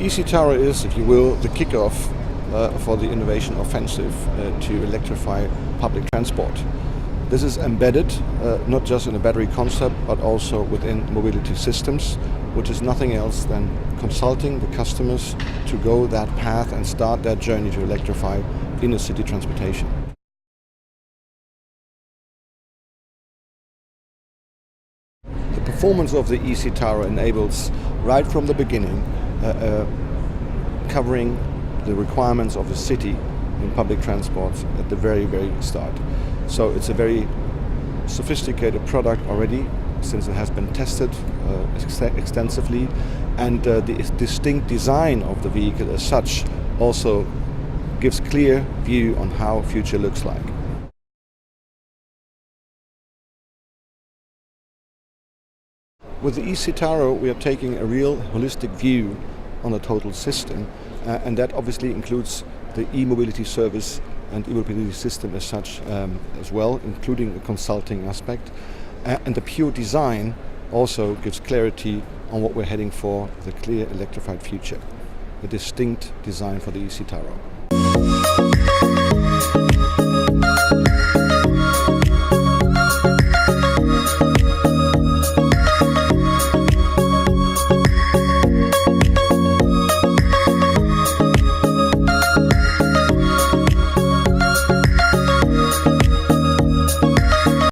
eCitaro is, if you will, the kickoff for the innovation offensive to electrify public transport. This is embedded not just in a battery concept but also within mobility systems, which is nothing else than consulting the customers to go that path and start that journey to electrify inner city transportation. The performance of the eCitaro enables, right from the beginning, covering the requirements of the city in public transport at the very, very start. So it's a very sophisticated product already, since it has been tested extensively, and the distinct design of the vehicle as such also gives clear view on how future looks like. With the eCitaro, we are taking a real holistic view on the total system, and that obviously includes the e-mobility service and e-mobility system as such as well, including the consulting aspect. And the pure design also gives clarity on what we're heading for, the clear electrified future, the distinct design for the eCitaro.